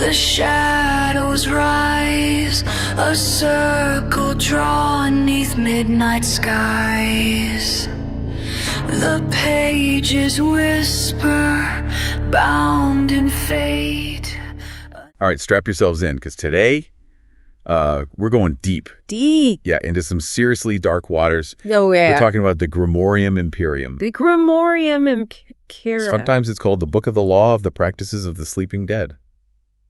The shadows rise, a circle drawn 'neath midnight skies. The pages whisper, bound in fate. All right, strap yourselves in, because today we're going deep. Deep. Yeah, into some seriously dark waters. Oh, yeah. We're talking about the Grimorium Imperium. The Grimorium Imperium. Sometimes it's called the Book of the Law of the Practices of the Sleeping Dead.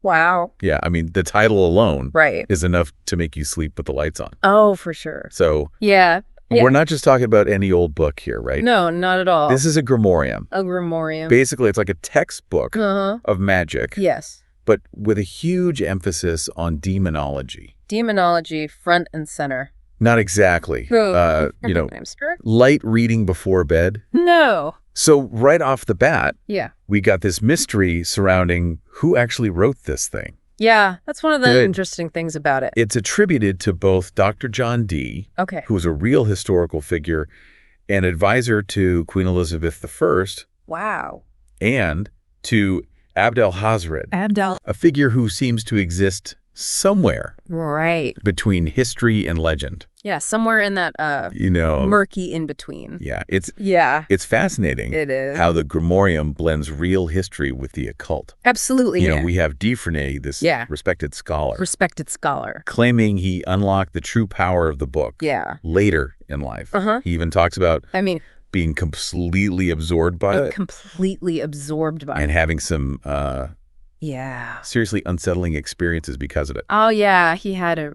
Wow. Yeah, I mean, the title alone Right. is enough to make you sleep with the lights on. Oh, for sure. So Yeah. we're not just talking about any old book here, right? No, not at all. This is a Grimorium. a Grimorium. Basically, it's like a textbook Uh-huh. of magic, Yes. but with a huge emphasis on demonology. Demonology front and center. Not exactly. I'm sure. Light reading before bed. No. So right off the bat, Yeah. we got this mystery surrounding who actually wrote this thing. Yeah. That's one of the Good. interesting things about it. It's attributed to both Dr. John Dee, Okay. who was a real historical figure and advisor to Queen Elizabeth I, Wow. and to Abd al-Hazred, Abdel. a figure who seems to exist somewhere Right. between history and legend. Yeah. Somewhere in that murky in between. Yeah, Yeah. it's fascinating It is. how the Grimorium blends real history with the occult. Absolutely. You know, yeah. we have Dufresne, this respected scholar, Respected scholar. claiming he unlocked the true power of the book Yeah. later in life. Uh-huh. He even talks about I mean, being completely absorbed by it completely absorbed by and it. having some Yeah. seriously unsettling experiences because of it. Oh yeah, he had a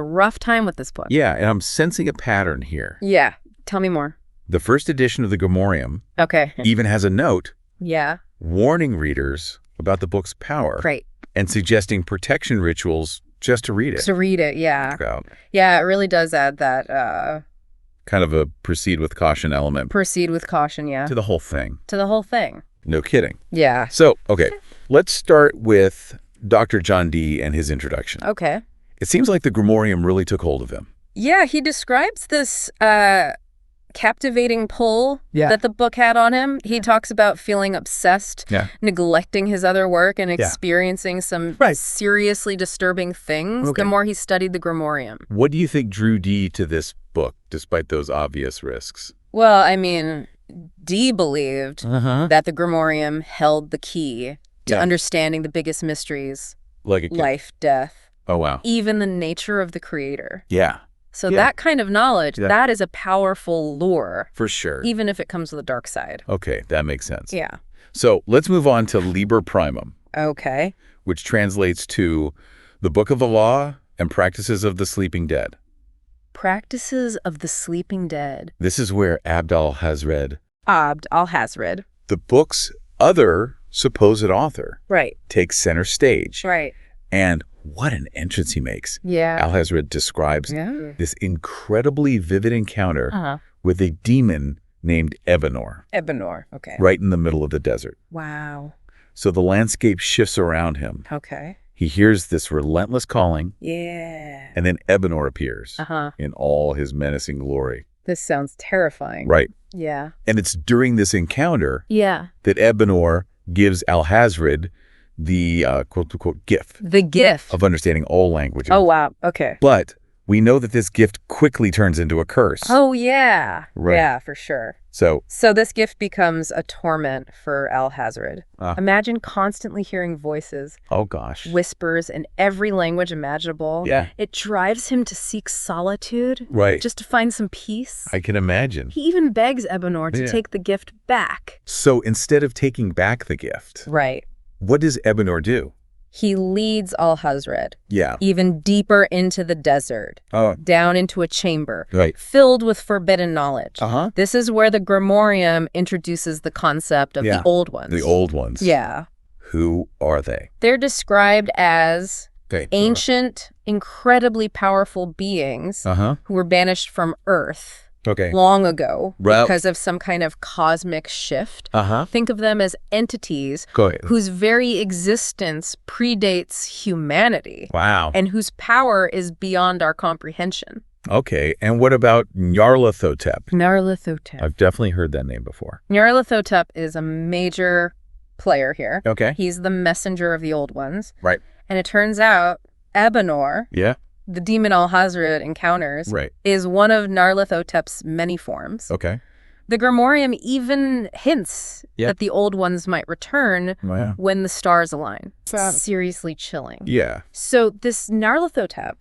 rough time with this book. Yeah, and I'm sensing a pattern here. Yeah. Tell me more. The first edition of the Grimorium Okay. even has a note Yeah. warning readers about the book's power Great. and suggesting protection rituals just to read it. To read it, yeah. Out. Yeah, it really does add that Kind of a proceed with caution element proceed with caution, yeah. to the whole thing. To the whole thing. No kidding. Yeah. So, okay, let's start with Dr. John Dee and his introduction. Okay. It seems like the Grimorium really took hold of him. Yeah, he describes this captivating pull that the book had on him. He talks about feeling obsessed, neglecting his other work, and experiencing some seriously disturbing things the more he studied the Grimorium. What do you think drew Dee to this book, despite those obvious risks? Well, I mean, Dee believed that the Grimorium held the key to understanding the biggest mysteries, Like a life, death, Oh, wow. even the nature of the creator. Yeah. So that kind of knowledge, that is a powerful lure. For sure. Even if it comes with a dark side. Okay, that makes sense. Yeah. So let's move on to Liber Primum, Okay. which translates to the Book of the Law and Practices of the Sleeping Dead. Practices of the Sleeping Dead. This is where Abd al-Hazred, Abd al-Hazred. the book's other supposed author, Right. takes center stage. Right. And what an entrance he makes. Yeah. Al-Hazred describes this incredibly vivid encounter with a demon named Ebenor, Ebenor. Okay. right in the middle of the desert. Wow. So the landscape shifts around him. Okay. He hears this relentless calling, Yeah. and then Ebenor appears Uh-huh. in all his menacing glory. This sounds terrifying. Right. Yeah. And it's during this encounter Yeah. that Ebenor gives Al-Hazred the quote-unquote gift The gift. of understanding all languages. Oh, wow. Okay. But we know that this gift quickly turns into a curse. Oh, yeah. Right. Yeah, for sure. So this gift becomes a torment for Al-Hazred. Imagine constantly hearing voices, oh gosh. whispers in every language imaginable. Yeah. It drives him to seek solitude. Right. Just to find some peace. I can imagine. He even begs Ebenor to take the gift back. So instead of taking back the gift, Right. what does Ebenor do? He leads Al-Hazred Yeah. even deeper into the desert, Oh. down into a chamber Right. filled with forbidden knowledge. Uh-huh. This is where the Grimorium introduces the concept of the old ones. The old ones. Yeah. Who are they? They're described as Okay. ancient, incredibly powerful beings Uh-huh. who were banished from Earth Okay. long ago Right. because of some kind of cosmic shift. Uh-huh. Think of them as entities Go ahead. whose very existence predates humanity Wow. and whose power is beyond our comprehension. Okay. And what about Nyarlathotep? Nyarlathotep. I've definitely heard that name before. Nyarlathotep is a major player here. Okay. He's the messenger of the Old Ones. Right. And it turns out Ebenor, Yeah. the demon Alhazred encounters, is one of Nyarlathotep's many forms. Okay. The Grimorium even hints that the Old Ones might return when the stars align. Seriously chilling. Yeah. So this Nyarlathotep,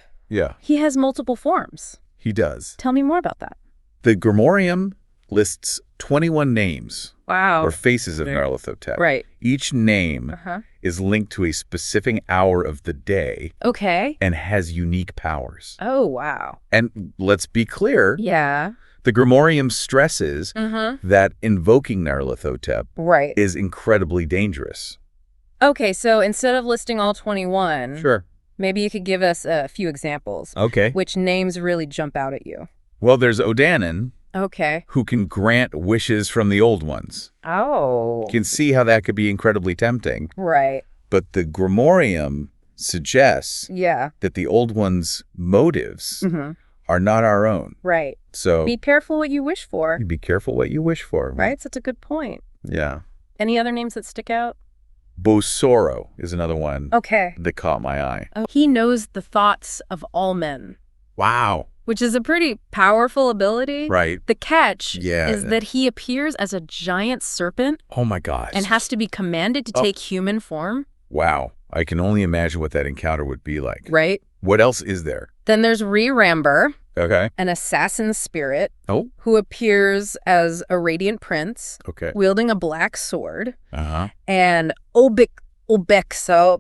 he has multiple forms. He does. Tell me more about that. The Grimorium lists 21 names or faces of Nyarlathotep. Right. Each name is linked to a specific hour of the day. Okay. And has unique powers. Oh, wow. And let's be clear. Yeah. The Grimorium stresses that invoking Nyarlathotep is incredibly dangerous. Okay, so instead of listing all 21, sure, maybe you could give us a few examples. Okay. Which names really jump out at you? Well, there's Odanin. Okay. Who can grant wishes from the Old Ones. Oh. You can see how that could be incredibly tempting. Right. But the Grimorium suggests that the Old Ones' motives are not our own. Right. So be careful what you wish for. Be careful what you wish for. Right? That's a good point. Yeah. Any other names that stick out? Bosoro is another one that caught my eye. Oh, he knows the thoughts of all men. Wow. Which is a pretty powerful ability. Right. The catch is that he appears as a giant serpent. Oh my gosh. And has to be commanded to take human form. Wow. I can only imagine what that encounter would be like. Right. What else is there? Then there's Re-Ramber. Okay. An assassin spirit. Oh. Who appears as a radiant prince. Okay. Wielding a black sword. Uh-huh. And Obexo,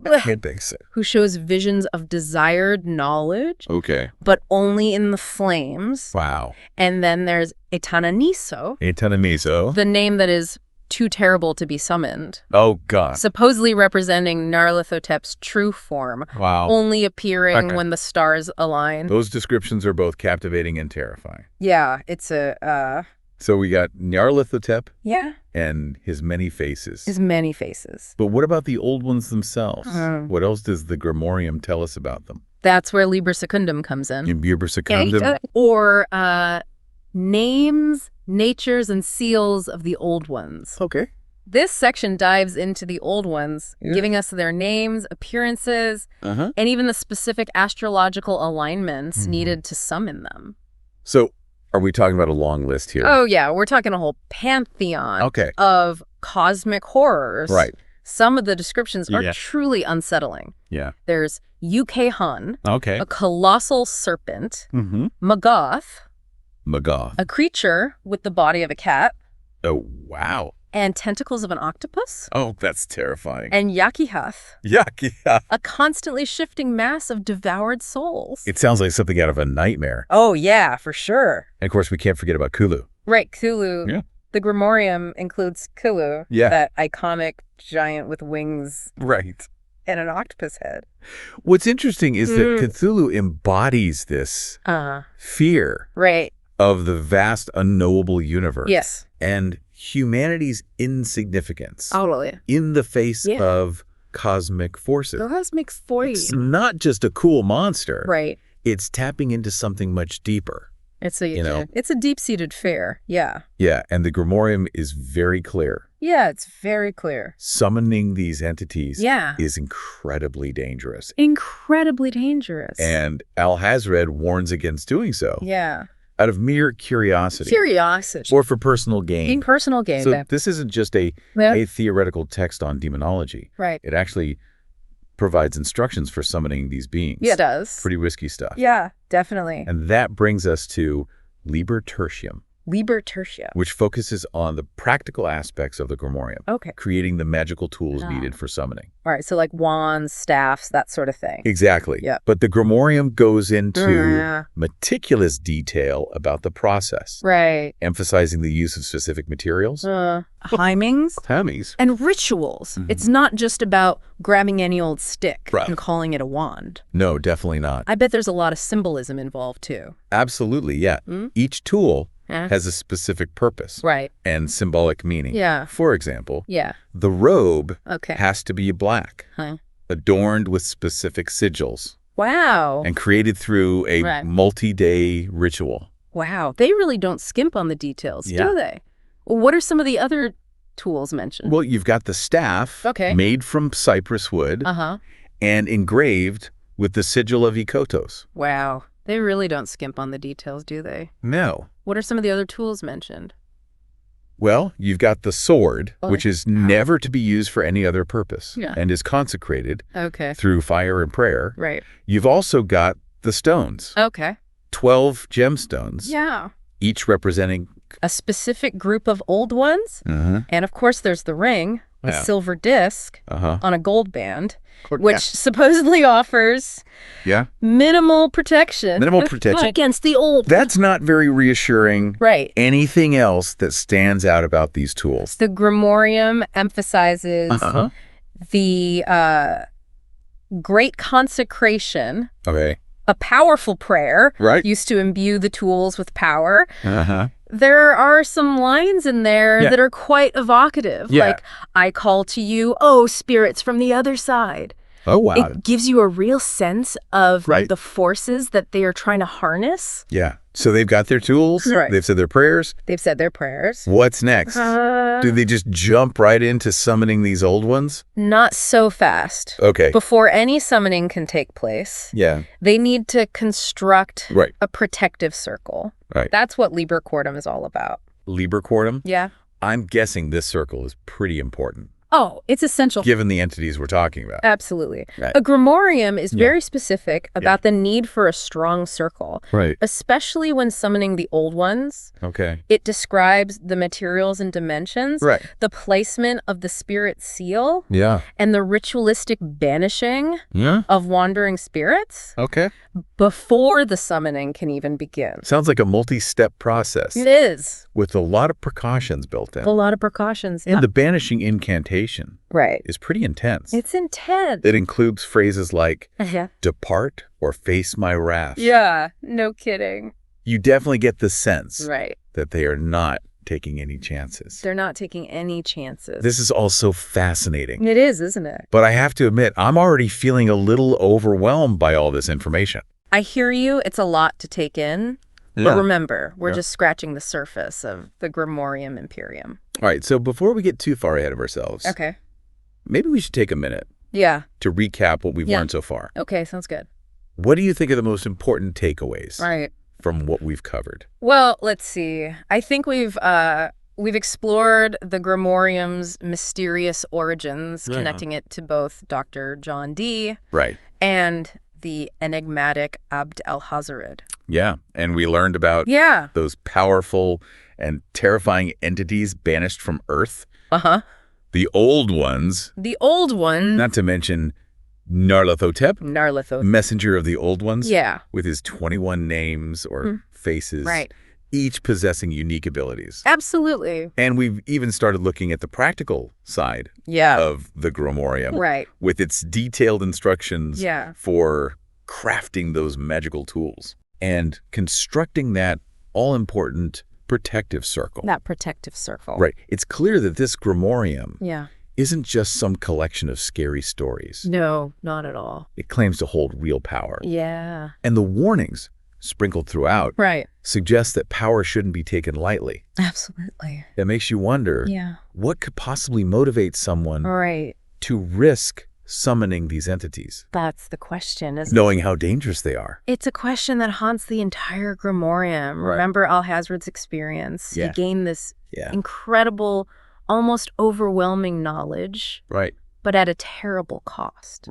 who shows visions of desired knowledge, but only in the flames. Wow. And then there's Etananiso, the name that is too terrible to be summoned. Oh, God. Supposedly representing Nyarlathotep's true form. Wow. Only appearing when the stars align. Those descriptions are both captivating and terrifying. Yeah, it's a... So we got Nyarlathotep yeah. and his many faces. His many faces. But what about the Old Ones themselves? What else does the Grimorium tell us about them? That's where Liber Secundum comes in. Liber Secundum? Or names, natures, and seals of the Old Ones. Okay. This section dives into the Old Ones, giving us their names, appearances, and even the specific astrological alignments needed to summon them. So... are we talking about a long list here? Oh, yeah. We're talking a whole pantheon of cosmic horrors. Right. Some of the descriptions are truly unsettling. Yeah. There's UK Hun, a colossal serpent, Magoth, a creature with the body of a cat. Oh, wow. And tentacles of an octopus. Oh, that's terrifying. And Yakihath. A constantly shifting mass of devoured souls. It sounds like something out of a nightmare. Oh, yeah, for sure. And of course, we can't forget about Cthulhu. Right, Cthulhu. Yeah. The Grimorium includes Cthulhu. Yeah. That iconic giant with wings. Right. And an octopus head. What's interesting is that Cthulhu embodies this fear of the vast unknowable universe. Yes. And humanity's insignificance. Totally. In the face of cosmic forces. Cosmic forces. It's not just a cool monster. Right. It's tapping into something much deeper. It's a deep-seated fear. Yeah. Yeah, and the Grimorium is very clear. Yeah, it's very clear. Summoning these entities is incredibly dangerous. Incredibly dangerous. And Alhazred warns against doing so. Yeah. Out of mere curiosity. Or for personal gain. In personal gain. So this isn't just a theoretical text on demonology. Right. It actually provides instructions for summoning these beings. Yeah, it does. Pretty risky stuff. Yeah, definitely. And that brings us to Liber Tertium. Liber Tertium. Which focuses on the practical aspects of the Grimorium. Okay. Creating the magical tools needed for summoning. All right, so like wands, staffs, that sort of thing. Exactly. Yeah. But the Grimorium goes into meticulous detail about the process. Right. Emphasizing the use of specific materials. Hymings. And rituals. It's not just about grabbing any old stick and calling it a wand. No, definitely not. I bet there's a lot of symbolism involved too. Absolutely, yeah. Each tool has a specific purpose and symbolic meaning. Yeah. For example, the robe has to be black, adorned with specific sigils. Wow. And created through a multi-day ritual. Wow. They really don't skimp on the details, do they? Well, what are some of the other tools mentioned? Well, you've got the staff made from cypress wood and engraved with the sigil of Ikotos. Wow. They really don't skimp on the details, do they? No. What are some of the other tools mentioned? Well, you've got the sword, which is never to be used for any other purpose and is consecrated through fire and prayer. Right. You've also got the stones. 12 gemstones. Yeah. Each representing a specific group of old ones. And of course, there's the ring, a silver disc on a gold band, which supposedly offers minimal protection against the old. That's not very reassuring. Right. Anything else that stands out about these tools? The Grimorium emphasizes the great consecration. A powerful prayer used to imbue the tools with power. There are some lines in there that are quite evocative, like, I call to you, oh, spirits from the other side. Oh, wow. It gives you a real sense of the forces that they are trying to harness. Yeah. So they've got their tools. They've said their prayers. They've said their prayers. What's next? Do they just jump right into summoning these old ones? Not so fast. Before any summoning can take place, they need to construct a protective circle. That's what Liber Quartum is all about. Liber Quartum? Yeah. I'm guessing this circle is pretty important. Oh, it's essential. Given the entities we're talking about. Absolutely. A Grimorium is very specific about the need for a strong circle. Especially when summoning the old ones. It describes the materials and dimensions. The placement of the spirit seal. And the ritualistic banishing of wandering spirits. Before the summoning can even begin. Sounds like a multi-step process. It is. With a lot of precautions built in. A lot of precautions. And the banishing incantation is pretty intense. It's intense. It includes phrases like, depart or face my wrath. Yeah, no kidding. You definitely get the sense that they are not taking any chances. They're not taking any chances. This is all so fascinating. It is, isn't it? But I have to admit, I'm already feeling a little overwhelmed by all this information. I hear you. It's a lot to take in. But remember, we're just scratching the surface of the Grimorium Imperium. All right, so before we get too far ahead of ourselves, maybe we should take a minute to recap what we've learned so far. Okay, sounds good. What do you think are the most important takeaways from what we've covered? Well, let's see. I think we've explored the Grimorium's mysterious origins, connecting it to both Dr. John Dee and the enigmatic Abd al-Hazarid. Yeah, and we learned about those powerful and terrifying entities banished from Earth. The old ones. The old one. Not to mention Nyarlathotep. Nyarlathotep. Messenger of the old ones. Yeah. With his 21 names or faces. Each possessing unique abilities. Absolutely. And we've even started looking at the practical side of the Grimorium. With its detailed instructions for crafting those magical tools and constructing that all-important protective circle. That protective circle. It's clear that this Grimorium isn't just some collection of scary stories. No, not at all. It claims to hold real power. Yeah. And the warnings sprinkled throughout suggest that power shouldn't be taken lightly. Absolutely. It makes you wonder, what could possibly motivate someone to risk summoning these entities? That's the question, isn't Knowing how dangerous they are. It's a question that haunts the entire Grimorium. Remember Alhazred's experience. He gained this incredible, almost overwhelming knowledge. But at a terrible cost.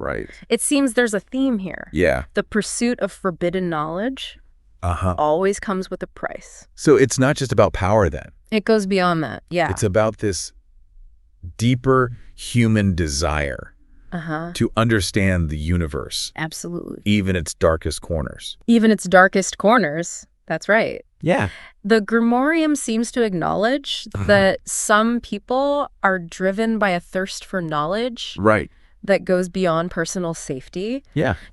It seems there's a theme here. The pursuit of forbidden knowledge always comes with a price. So it's not just about power then. It goes beyond that. It's about this deeper human desire to understand the universe. Absolutely. Even its darkest corners. Even its darkest corners. That's right. Yeah. The Grimorium seems to acknowledge that some people are driven by a thirst for knowledge that goes beyond personal safety.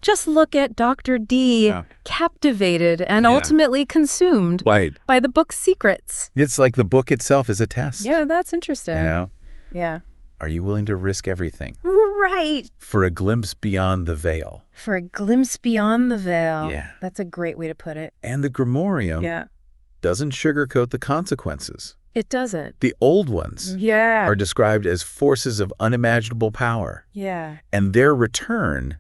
Just look at Dr. Dee, captivated and ultimately consumed by the book's secrets. It's like the book itself is a test. Yeah, that's interesting. You know? Yeah. Are you willing to risk everything? For a glimpse beyond the veil. For a glimpse beyond the veil. Yeah. That's a great way to put it. And the Grimorium doesn't sugarcoat the consequences. It doesn't. The old ones are described as forces of unimaginable power. Yeah. And their return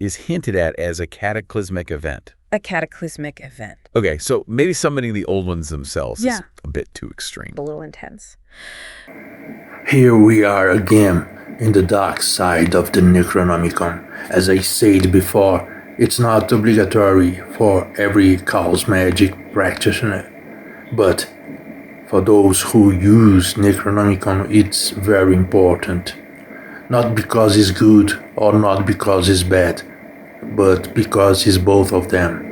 is hinted at as a cataclysmic event. A cataclysmic event. Okay, so maybe summoning the old ones themselves is a bit too extreme. A little intense. Here we are again in the dark side of the Necronomicon. As I said before, it's not obligatory for every Chaos Magic practitioner, but for those who use Necronomicon, it's very important. Not because it's good or not because it's bad, but because it's both of them.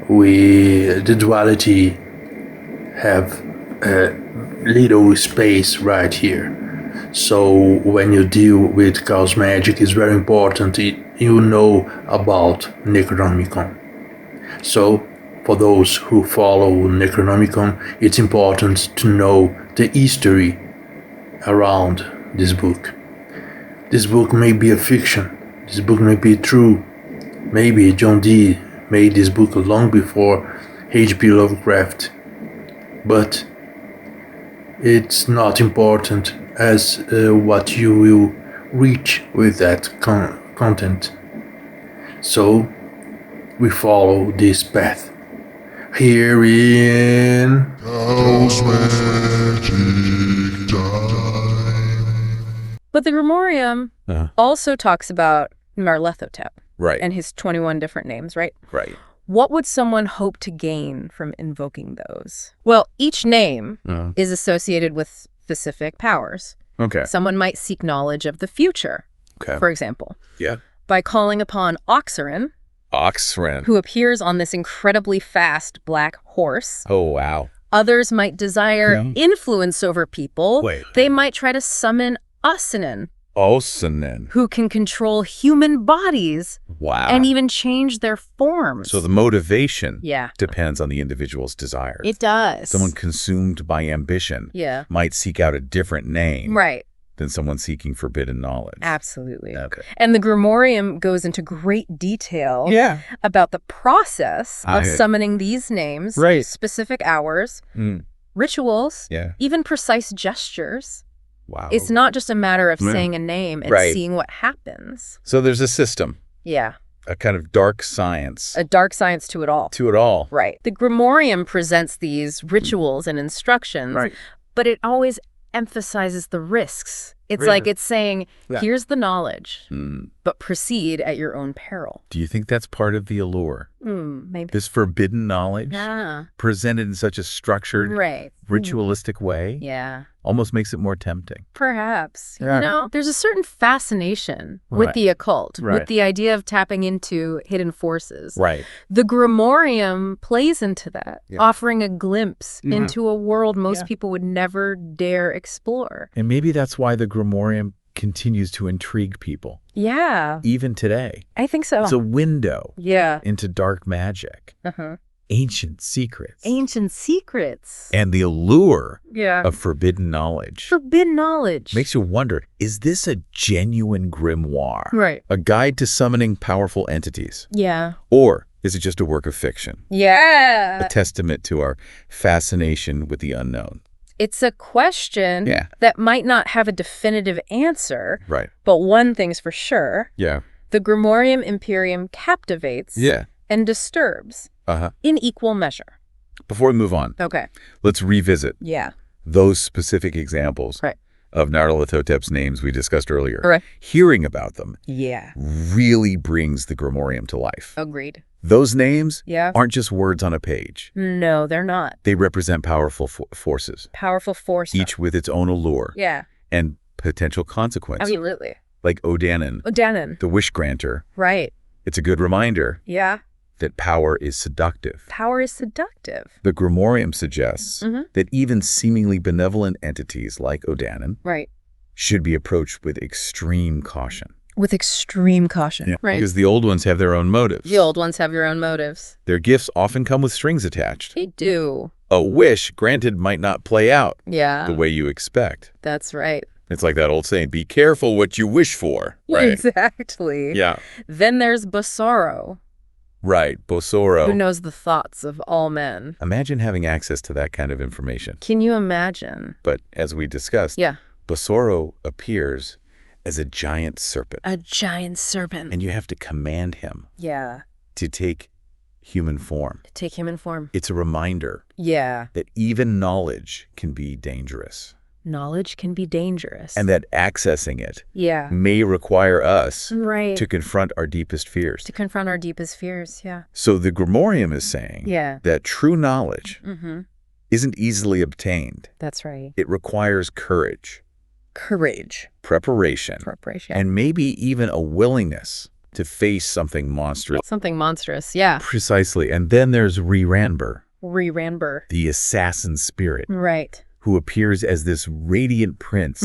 The duality have a little space right here. So when you deal with Chaos Magic, it's very important you know about Necronomicon. So for those who follow Necronomicon, it's important to know the history around this book. This book may be a fiction. This book may be true. Maybe John Dee made this book long before H.P. Lovecraft. But it's not important as what you will reach with that content. So we follow this path. Here in Chaos Magic Time. But the Grimorium also talks about Nyarlathotep. Right. And his 21 different names, right? Right. What would someone hope to gain from invoking those? Well, each name is associated with specific powers. Okay. Someone might seek knowledge of the future, for example. Yeah. By calling upon Oxyrin, who appears on this incredibly fast black horse. Oh, wow. Others might desire influence over people. Wait. They might try to summon Ossinan, who can control human bodies. Wow. And even change their forms. So the motivation depends on the individual's desires. It does. Someone consumed by ambition might seek out a different name than someone seeking forbidden knowledge. Absolutely. Okay. And the Grimorium goes into great detail about the process of summoning these names, specific hours, rituals, even precise gestures. Wow. It's not just a matter of saying a name and seeing what happens. So there's a system. Yeah. A kind of dark science. A dark science to it all. To it all. Right. The Grimorium presents these rituals and instructions, but it always emphasizes the risks. It's like it's saying, here's the knowledge, but proceed at your own peril. Do you think that's part of the allure? Maybe. This forbidden knowledge presented in such a structured, ritualistic way? Yeah. Almost makes it more tempting. Perhaps. You know, there's a certain fascination with the occult, with the idea of tapping into hidden forces. Right. The Grimorium plays into that, offering a glimpse into a world most people would never dare explore. And maybe that's why the Grimorium continues to intrigue people. Yeah. Even today. I think so. It's a window into dark magic. Ancient secrets. Ancient secrets. And the allure of forbidden knowledge. Forbidden knowledge. Makes you wonder, is this a genuine grimoire? Right. A guide to summoning powerful entities? Yeah. Or is it just a work of fiction? Yeah. A testament to our fascination with the unknown? It's a question that might not have a definitive answer. Right. But one thing's for sure. Yeah. The Grimorium Imperium captivates and disturbs in equal measure. Before we move on, let's revisit those specific examples of Nyarlathotep's names we discussed earlier. Hearing about them really brings the Grimorium to life. Agreed. Those names aren't just words on a page. No, they're not. They represent powerful forces. Powerful forces. Each with its own allure. And potential consequence. Absolutely. Like Odanin. Odanin. The wish granter. Right. It's a good reminder. That power is seductive. Power is seductive. The Grimorium suggests that even seemingly benevolent entities like Odanin should be approached with extreme caution. With extreme caution. Right. Because the old ones have their own motives. The old ones have their own motives. Their gifts often come with strings attached. They do. A wish granted might not play out the way you expect. That's right. It's like that old saying, be careful what you wish for. Right. Exactly. Yeah. Then there's Basaro. Right, Bosoro. Who knows the thoughts of all men. Imagine having access to that kind of information. Can you imagine? But as we discussed, Bosoro appears as a giant serpent. A giant serpent. And you have to command him to take human form. To take human form. It's a reminder that even knowledge can be dangerous. Knowledge can be dangerous. And that accessing it may require us to confront our deepest fears. To confront our deepest fears, So the Grimorium is saying that true knowledge isn't easily obtained. That's right. It requires courage. Preparation. And maybe even a willingness to face something monstrous. Something monstrous, Precisely. And then there's Ranber. Ranber. The assassin spirit. Right. Who appears as this radiant prince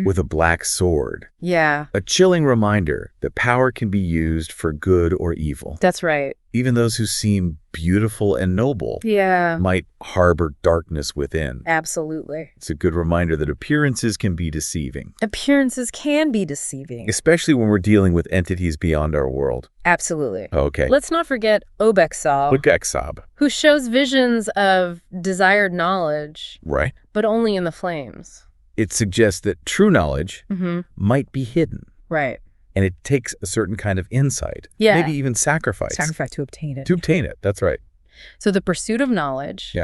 with a black sword. Yeah. A chilling reminder that power can be used for good or evil. That's right. Even those who seem beautiful and noble might harbor darkness within. Absolutely. It's a good reminder that appearances can be deceiving. Appearances can be deceiving. Especially when we're dealing with entities beyond our world. Absolutely. Okay. Let's not forget Obexab. Who shows visions of desired knowledge. Right. But only in the flames. It suggests that true knowledge might be hidden. Right. And it takes a certain kind of insight. Maybe even sacrifice. Sacrifice to obtain it. To obtain it. That's right. So the pursuit of knowledge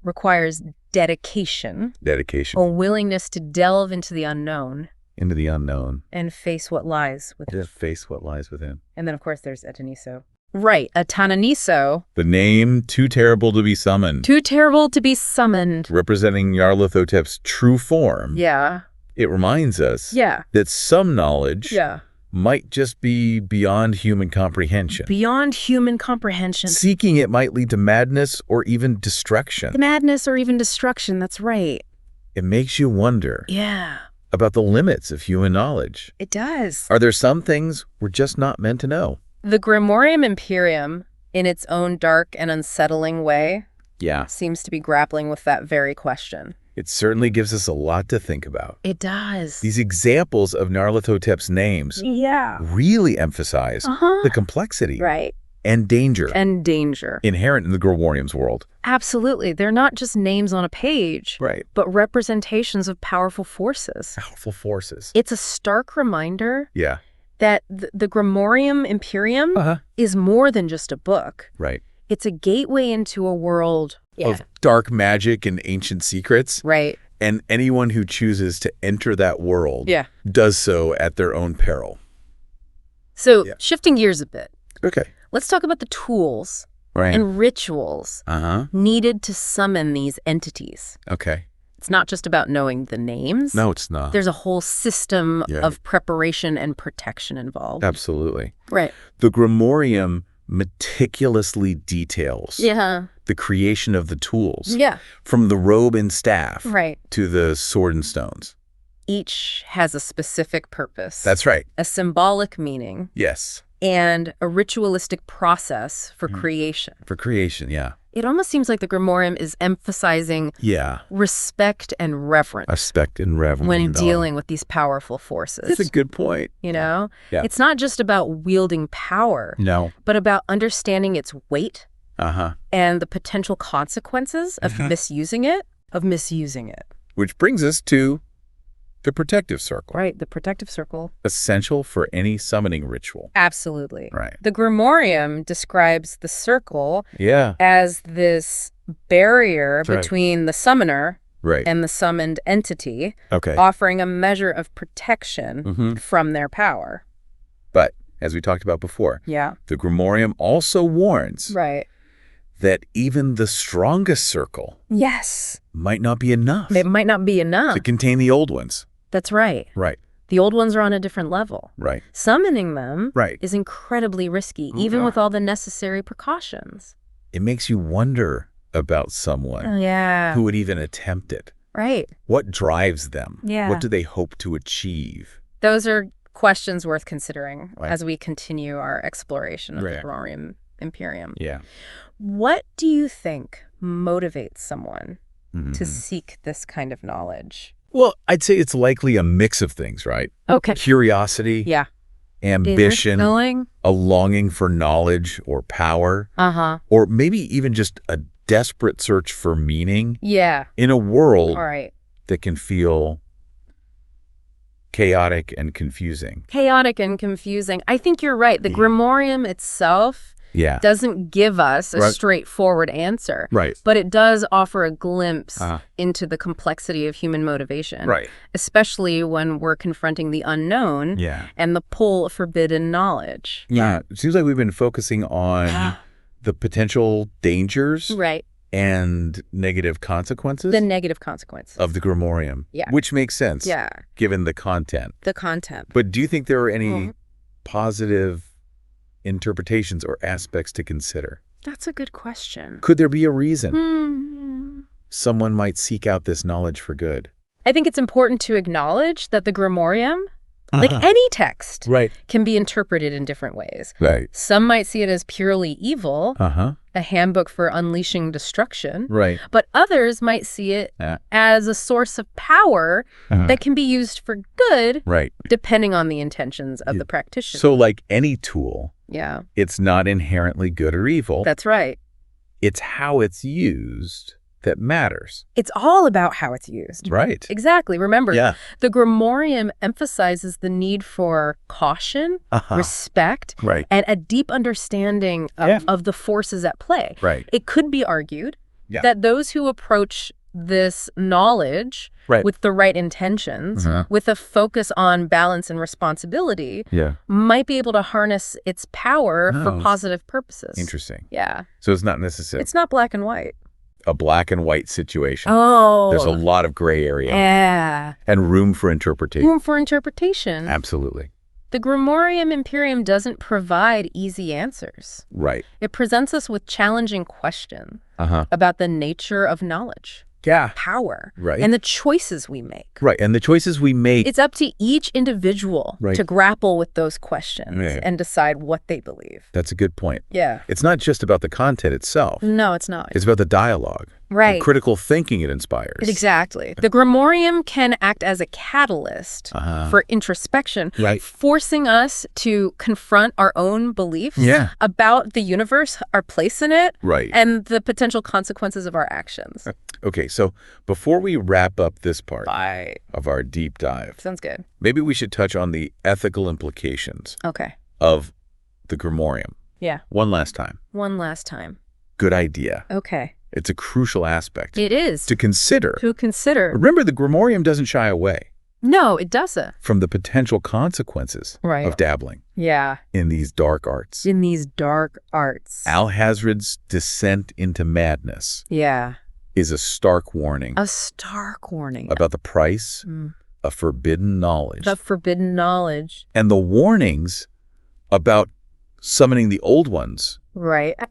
requires dedication. A willingness to delve into the unknown. And face what lies within. And then, of course, there's Ataniso. Right, Atananiso. The name too terrible to be summoned. Representing Nyarlathotep's true form. Yeah. It reminds us that some knowledge might just be beyond human comprehension. Seeking it might lead to madness or even destruction. That's right. It makes you wonder. About the limits of human knowledge. It does. Are there some things we're just not meant to know? The Grimorium Imperium, in its own dark and unsettling way, seems to be grappling with that very question. It certainly gives us a lot to think about. It does. These examples of Nyarlathotep's names really emphasize the complexity and danger inherent in the Grimorium's world. Absolutely. They're not just names on a page, but representations of powerful forces. It's a stark reminder that the Grimorium Imperium is more than just a book. It's a gateway into a world of dark magic and ancient secrets. And anyone who chooses to enter that world does so at their own peril. So shifting gears a bit. Okay. Let's talk about the tools and rituals needed to summon these entities. Okay. It's not just about knowing the names. No, it's not. There's a whole system of preparation and protection involved. Absolutely. Right. The Grimorium meticulously details the creation of the tools. From the robe and staff to the sword and stones. Each has a specific purpose. That's right. A symbolic meaning. Yes. And a ritualistic process for creation. It almost seems like the Grimorium is emphasizing respect and reverence. When dealing with these powerful forces. That's a good point. You know? It's not just about wielding power. No. But about understanding its weight. And the potential consequences of misusing it. Which brings us to the protective circle. Right, the protective circle. Essential for any summoning ritual. Absolutely. Right. The Grimorium describes the circle as this barrier between the summoner and the summoned entity, offering a measure of protection from their power. But, as we talked about before, the Grimorium also warns that even the strongest circle might not be enough. It might not be enough to contain the old ones. That's right. Right. The old ones are on a different level. Right. Summoning them is incredibly risky, even with all the necessary precautions. It makes you wonder about someone who would even attempt it. Right. What drives them? What do they hope to achieve? Those are questions worth considering as we continue our exploration of the Grimorium Imperium. What do you think motivates someone to seek this kind of knowledge? Well, I'd say it's likely a mix of things, right? Okay. Curiosity. Yeah. Ambition. a longing for knowledge or power, or maybe even just a desperate search for meaning in a world that can feel chaotic and confusing. Chaotic and confusing. I think you're right. The Grimorium itself doesn't give us a straightforward answer. But it does offer a glimpse into the complexity of human motivation. Especially when we're confronting the unknown and the pull of forbidden knowledge. It seems like we've been focusing on the potential dangers and negative consequences. The negative consequences. Of the Grimorium. Which makes sense. Given the content. But do you think there are any positive interpretations or aspects to consider? That's a good question. Could there be a reason someone might seek out this knowledge for good? I think it's important to acknowledge that the Grimorium, like any text, can be interpreted in different ways. Some might see it as purely evil, a handbook for unleashing destruction. But others might see it as a source of power that can be used for good, depending on the intentions of the practitioner. So like any tool, it's not inherently good or evil. That's right. It's how it's used that matters. It's all about how it's used. Exactly. Remember, the Grimorium emphasizes the need for caution, respect, and a deep understanding of the forces at play. It could be argued that those who approach this knowledge with the right intentions, with a focus on balance and responsibility, might be able to harness its power for positive purposes. Interesting. So it's not necessary. It's not black and white. A black and white situation. There's a lot of gray area. And room for interpretation. Absolutely. The Grimorium Imperium doesn't provide easy answers. It presents us with challenging questions about the nature of knowledge. Power. And the choices we make. And the choices we make. It's up to each individual to grapple with those questions and decide what they believe. That's a good point. It's not just about the content itself. No, it's not. It's about the dialogue. And critical thinking it inspires. Exactly. The Grimorium can act as a catalyst for introspection, forcing us to confront our own beliefs about the universe, our place in it, and the potential consequences of our actions. Okay, so before we wrap up this part of our deep dive, sounds good. Maybe we should touch on the ethical implications of the Grimorium. One last time. Good idea. Okay. It's a crucial aspect. It is. To consider. Remember, the Grimorium doesn't shy away. No, it doesn't. From the potential consequences of dabbling. In these dark arts. Alhazred's descent into madness. Is a stark warning. About the price of forbidden knowledge. And the warnings about summoning the old ones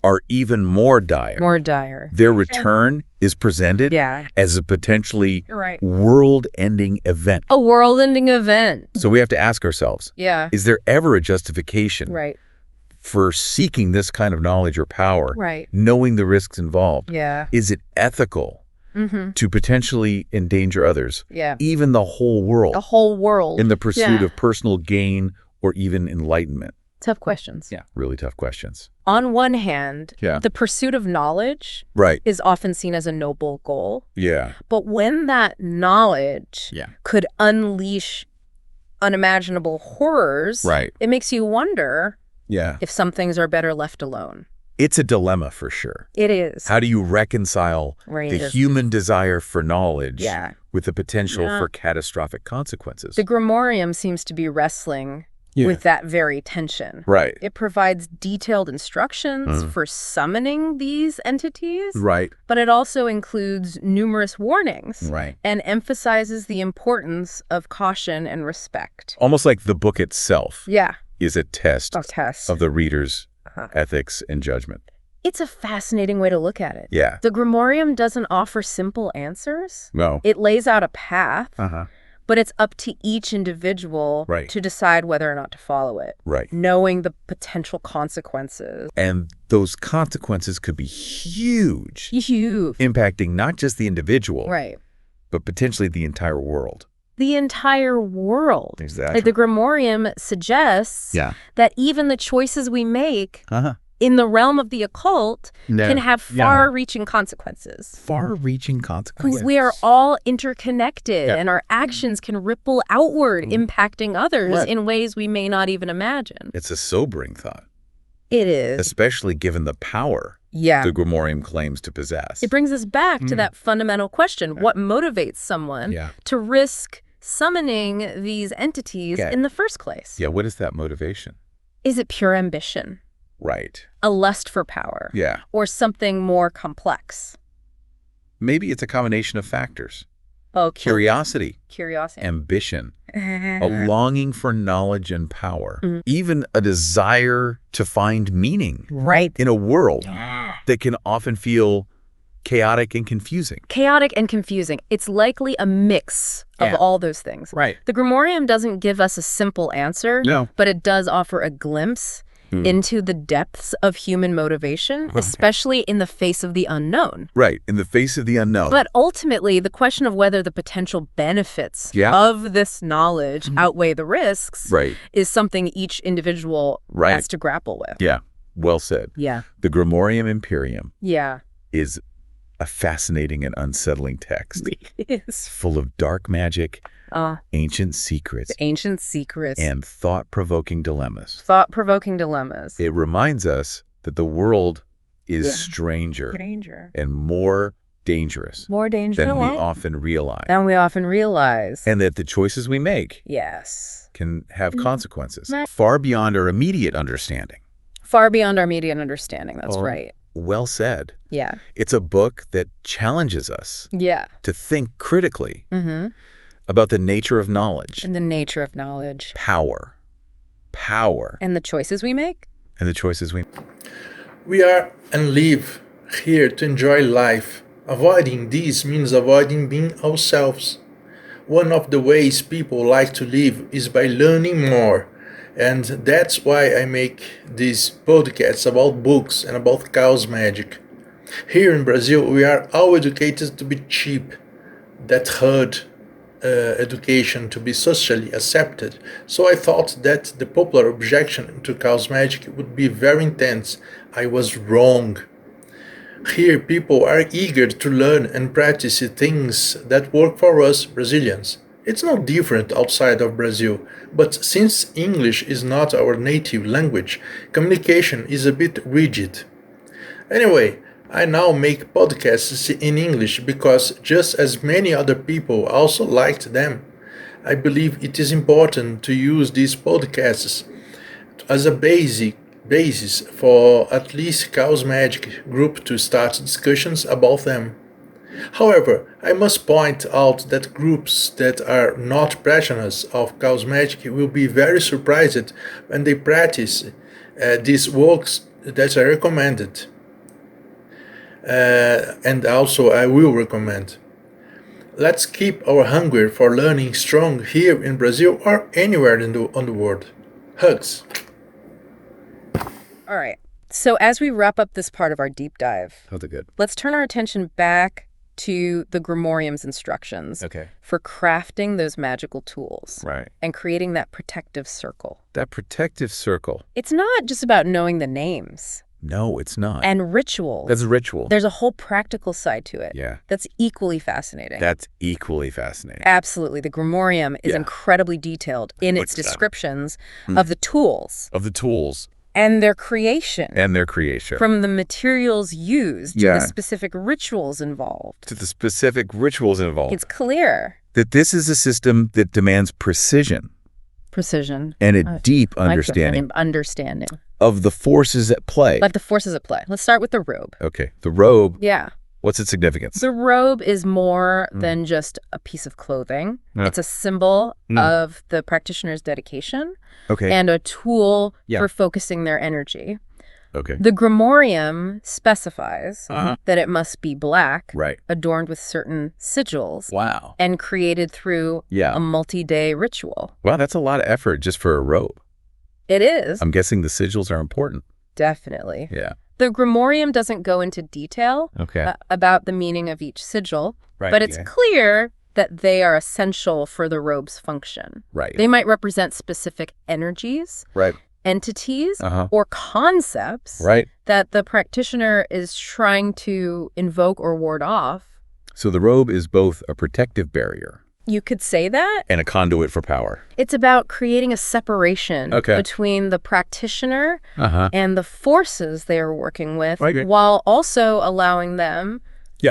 are even more dire. Their return is presented as a potentially world-ending event. A world-ending event. So we have to ask ourselves, is there ever a justification for seeking this kind of knowledge or power, knowing the risks involved? Is it ethical to potentially endanger others, even the whole world, in the pursuit of personal gain or even enlightenment? Tough questions. Really tough questions. On one hand, the pursuit of knowledge is often seen as a noble goal. But when that knowledge could unleash unimaginable horrors, it makes you wonder if some things are better left alone. It's a dilemma for sure. It is. How do you reconcile the human desire for knowledge with the potential for catastrophic consequences? The Grimorium seems to be wrestling with that very tension. It provides detailed instructions for summoning these entities, but it also includes numerous warnings and emphasizes the importance of caution and respect. Almost like the book itself is a test of the reader's ethics and judgment. It's a fascinating way to look at it. The Grimorium doesn't offer simple answers. No. It lays out a path. But it's up to each individual to decide whether or not to follow it, knowing the potential consequences. And those consequences could be huge. Impacting not just the individual, but potentially the entire world. the entire world. Exactly. Like the Grimorium suggests that even the choices we make in the realm of the occult can have far-reaching consequences. Far-reaching consequences. We are all interconnected, and our actions can ripple outward, impacting others in ways we may not even imagine. It's a sobering thought. It is. Especially given the power the Grimorium claims to possess. It brings us back to that fundamental question. What motivates someone to risk summoning these entities in the first place? Yeah, what is that motivation? Is it pure ambition? Right. A lust for power? Yeah. Or something more complex? Maybe it's a combination of factors. Oh, curiosity, curiosity, ambition, a longing for knowledge and power, even a desire to find meaning in a world that can often feel chaotic and confusing. Chaotic and confusing. It's likely a mix of all those things. Right. The Grimorium doesn't give us a simple answer, but it does offer a glimpse into the depths of human motivation, especially in the face of the unknown. Right, in the face of the unknown. But ultimately, the question of whether the potential benefits of this knowledge outweigh the risks is something each individual has to grapple with. Yeah, well said. Yeah. The Grimorium Imperium Yeah. is a fascinating and unsettling text. It is. Full of dark magic, ancient secrets, and thought-provoking dilemmas. Thought-provoking dilemmas. It reminds us that the world is stranger and more dangerous than we often realize. And that the choices we make can have consequences far beyond our immediate understanding. Far beyond our immediate understanding, that's right. Well said. Yeah. It's a book that challenges us to think critically about the nature of knowledge. And the nature of knowledge. Power. And the choices we make. We are and live here to enjoy life. Avoiding these means avoiding being ourselves. One of the ways people like to live is by learning more. And that's why I make these podcasts about books and about chaos magic. Here in Brazil, we are all educated to be cheap. That herd education to be socially accepted. So I thought that the popular objection to chaos magic would be very intense. I was wrong. Here, people are eager to learn and practice things that work for us Brazilians. It's no different outside of Brazil, but since English is not our native language, communication is a bit rigid. Anyway, I now make podcasts in English because just as many other people also liked them. I believe it is important to use these podcasts as a basis for at least Chaos Magic group to start discussions about them. However, I must point out that groups that are not practitioners of Chaos Magic will be very surprised when they practice these works that I recommended. And also I will recommend. Let's keep our hunger for learning strong here in Brazil or anywhere on the world. Hugs. All right. So as we wrap up this part of our deep dive, let's turn our attention back to the Grimorium's instructions for crafting those magical tools and creating that protective circle. It's not just about knowing the names. No, it's not. And rituals. That's a ritual. There's a whole practical side to it. Yeah. That's equally fascinating. Absolutely. The Grimorium is incredibly detailed in its descriptions of the tools. And their creation. From the materials used to the specific rituals involved. It's clear that this is a system that demands precision. And a deep understanding. Of the forces at play. Let's start with the robe. Okay. The robe. Yeah. What's its significance? The robe is more than just a piece of clothing. It's a symbol of the practitioner's dedication and a tool for focusing their energy. The Grimorium specifies that it must be black, adorned with certain sigils, and created through a multi-day ritual. Wow, that's a lot of effort just for a robe. It is. I'm guessing the sigils are important. Definitely. Yeah. The Grimorium doesn't go into detail about the meaning of each sigil, but it's clear that they are essential for the robe's function. Right. They might represent specific energies, right, entities, or concepts that the practitioner is trying to invoke or ward off. So the robe is both a protective barrier. You could say that. And a conduit for power. It's about creating a separation between the practitioner and the forces they are working with, while also allowing them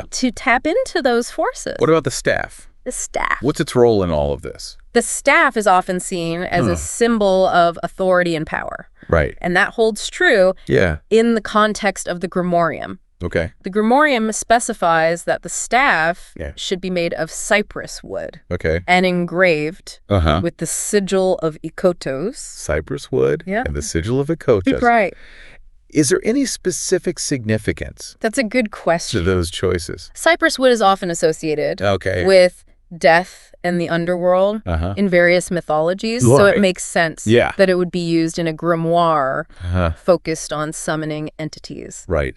to tap into those forces. What about the staff? The staff. What's its role in all of this? The staff is often seen as a symbol of authority and power. Right. And that holds true in the context of the Grimorium. Okay. The Grimorium specifies that the staff should be made of cypress wood. Okay. And engraved with the sigil of Ikotos. Cypress wood and the sigil of Ikotos. Right. Is there any specific significance? That's a good question. To those choices? Cypress wood is often associated with death and the underworld in various mythologies, so it makes sense that it would be used in a grimoire focused on summoning entities. Right.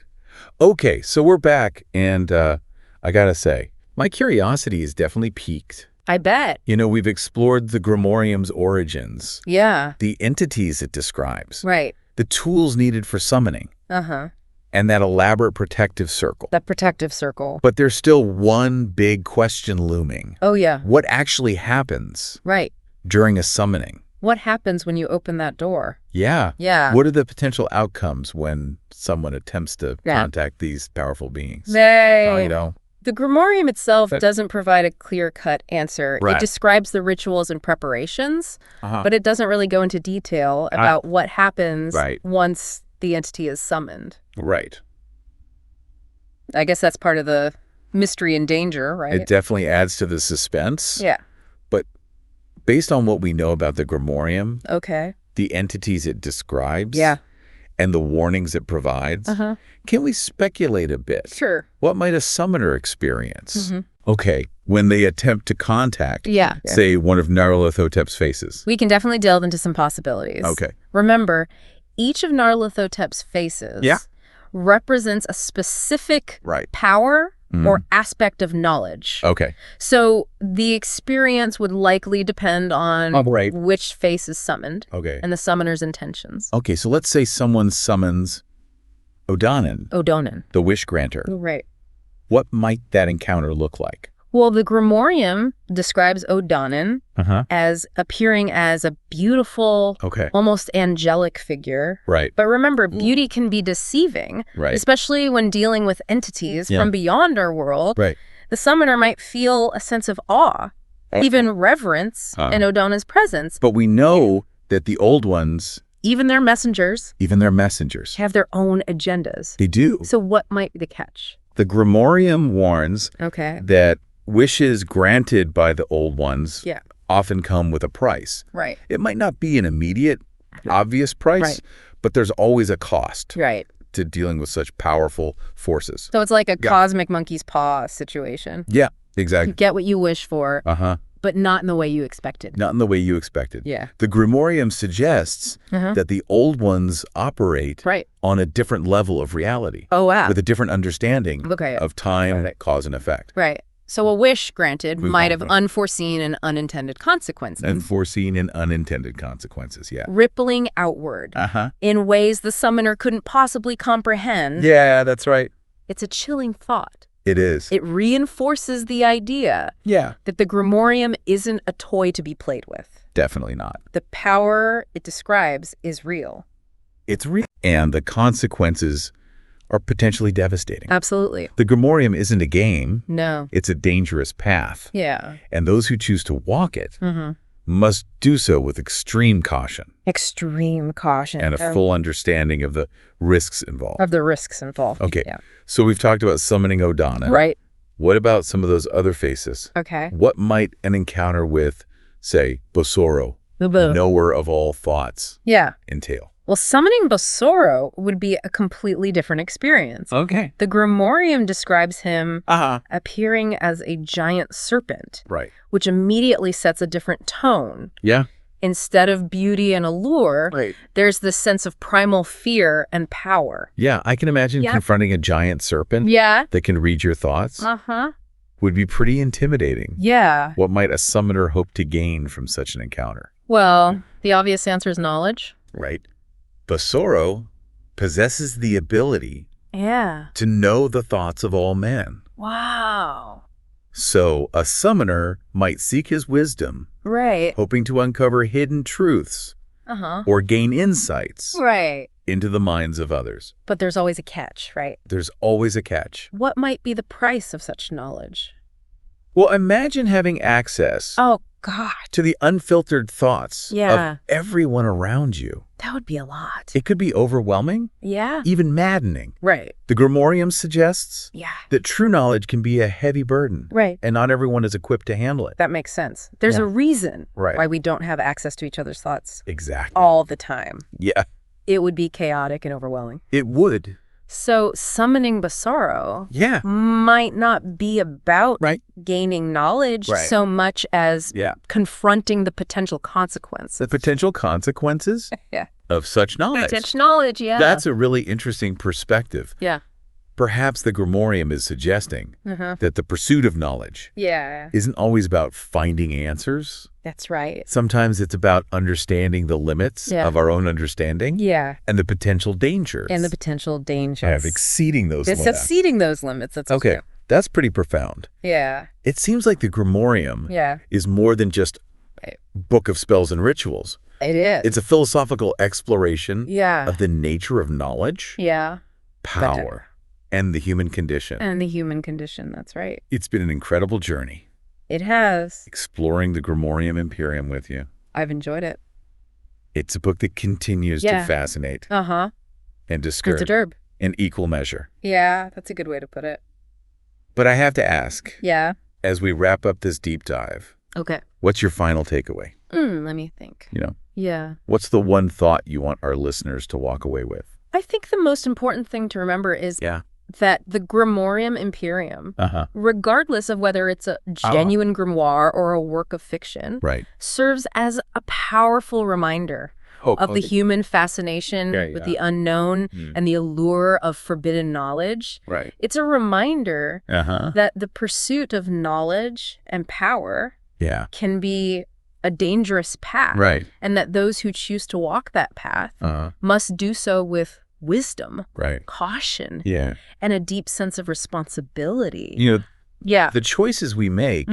Okay, so we're back, and I gotta say, my curiosity is definitely piqued. I bet. You know, we've explored the Grimorium's origins. Yeah. The entities it describes. Right. The tools needed for summoning. And that elaborate protective circle. That protective circle. But there's still one big question looming. Oh, yeah. What actually happens during a summoning? What happens when you open that door? Yeah. Yeah. What are the potential outcomes when someone attempts to contact these powerful beings? You know? The Grimorium itself doesn't provide a clear-cut answer. Right. It describes the rituals and preparations, but it doesn't really go into detail about what happens once the entity is summoned. Right. I guess that's part of the mystery and danger, right? It definitely adds to the suspense. Yeah. But based on what we know about the Grimorium, okay, the entities it describes, and the warnings it provides, can we speculate a bit? Sure. What might a summoner experience? Okay, when they attempt to contact, say, one of Nyarlathotep's faces. We can definitely delve into some possibilities. Okay. Remember, each of Nyarlathotep's faces represents a specific power or aspect of knowledge. Okay. So the experience would likely depend on which face is summoned and the summoner's intentions. Okay, so let's say someone summons Odonin, the wish granter. Right. What might that encounter look like? Well, the Grimorium describes Odonin as appearing as a beautiful, almost angelic figure. Right. But remember, beauty can be deceiving, especially when dealing with entities from beyond our world. Right. The summoner might feel a sense of awe, even reverence in Odonin's presence. But we know that the old ones, even their messengers, have their own agendas. They do. So what might be the catch? The Grimorium warns that wishes granted by the old ones often come with a price. Right. It might not be an immediate, obvious price, but there's always a cost to dealing with such powerful forces. So it's like a cosmic monkey's paw situation. Yeah, exactly. You get what you wish for, but not in the way you expected. Not in the way you expected. Yeah. The Grimorium suggests that the old ones operate on a different level of reality. Oh, wow. With a different understanding of time, cause, and effect. Right. So a wish granted might have unforeseen and unintended consequences. Unforeseen and unintended consequences, rippling outward in ways the summoner couldn't possibly comprehend. Yeah, that's right. It's a chilling thought. It is. It reinforces the idea that the Grimorium isn't a toy to be played with. Definitely not. The power it describes is real. It's real. And the consequences are potentially devastating. Absolutely. The Grimorium isn't a game. No. It's a dangerous path. Yeah. And those who choose to walk it must do so with extreme caution. Extreme caution. And a full understanding of the risks involved. Okay. Yeah. So we've talked about summoning Odonin. Right. What about some of those other faces? Okay. What might an encounter with, say, Bosoro, knower of all thoughts, entail? Well, summoning Bosoro would be a completely different experience. Okay. The Grimorium describes him appearing as a giant serpent, which immediately sets a different tone. Yeah. Instead of beauty and allure, there's this sense of primal fear and power. Yeah, I can imagine confronting a giant serpent that can read your thoughts. would be pretty intimidating. Yeah. What might a summoner hope to gain from such an encounter? Well, the obvious answer is knowledge. Right. Basoro possesses the ability to know the thoughts of all men. Wow. So a summoner might seek his wisdom, hoping to uncover hidden truths or gain insights into the minds of others. But there's always a catch, right? There's always a catch. What might be the price of such knowledge? Well, imagine having access to the unfiltered thoughts of everyone around you. That would be a lot. It could be overwhelming, even maddening. Right. The Grimorium suggests that true knowledge can be a heavy burden. Right. And not everyone is equipped to handle it. That makes sense. There's a reason why we don't have access to each other's thoughts. Exactly. All the time. Yeah. It would be chaotic and overwhelming. It would. So summoning Basoro might not be about gaining knowledge so much as confronting the potential consequences. The potential consequences of such knowledge. Such knowledge, That's a really interesting perspective. Yeah. Perhaps the Grimorium is suggesting that the pursuit of knowledge isn't always about finding answers. That's right. Sometimes it's about understanding the limits of our own understanding and the potential dangers. Of exceeding those limits. Exceeding those limits. That's okay. That's pretty profound. Yeah. It seems like the Grimorium is more than just a book of spells and rituals. It is. It's a philosophical exploration of the nature of knowledge, power, and the human condition. That's right. It's been an incredible journey. It has. Exploring the Grimorium Imperium with you. I've enjoyed it. It's a book that continues to fascinate. And discourage. It's a derb. In equal measure. Yeah, that's a good way to put it. But I have to ask. Yeah. As we wrap up this deep dive. Okay. What's your final takeaway? Let me think. Yeah. What's the one thought you want our listeners to walk away with? I think the most important thing to remember is that the Grimorium Imperium, regardless of whether it's a genuine grimoire or a work of fiction, serves as a powerful reminder of the human fascination with the unknown and the allure of forbidden knowledge. It's a reminder that the pursuit of knowledge and power can be a dangerous path, and that those who choose to walk that path must do so with wisdom, caution, and a deep sense of responsibility. The choices we make,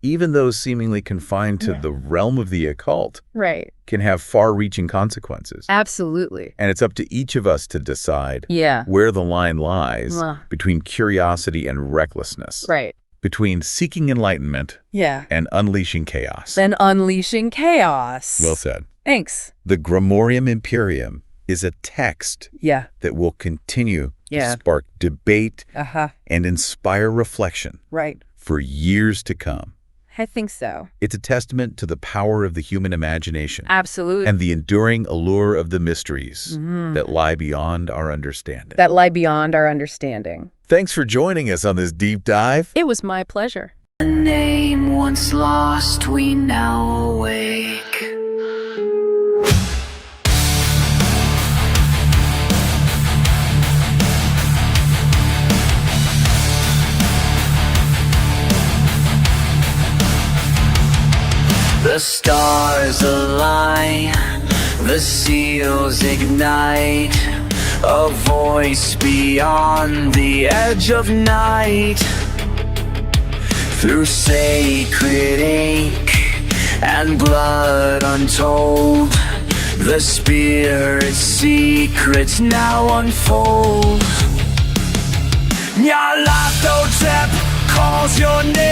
even those seemingly confined to the realm of the occult, can have far-reaching consequences. Absolutely. And it's up to each of us to decide where the line lies between curiosity and recklessness. Between seeking enlightenment and unleashing chaos. Well said. Thanks. The Grimorium Imperium is a text that will continue to spark debate and inspire reflection for years to come. I think so. It's a testament to the power of the human imagination. Absolutely. And the enduring allure of the mysteries that lie beyond our understanding. Thanks for joining us on this deep dive. It was my pleasure. A name once lost, we now awake. The stars align, the seals ignite, a voice beyond the edge of night. Through sacred ink and blood untold, the spirit's secrets now unfold. Nyarlathotep calls your name.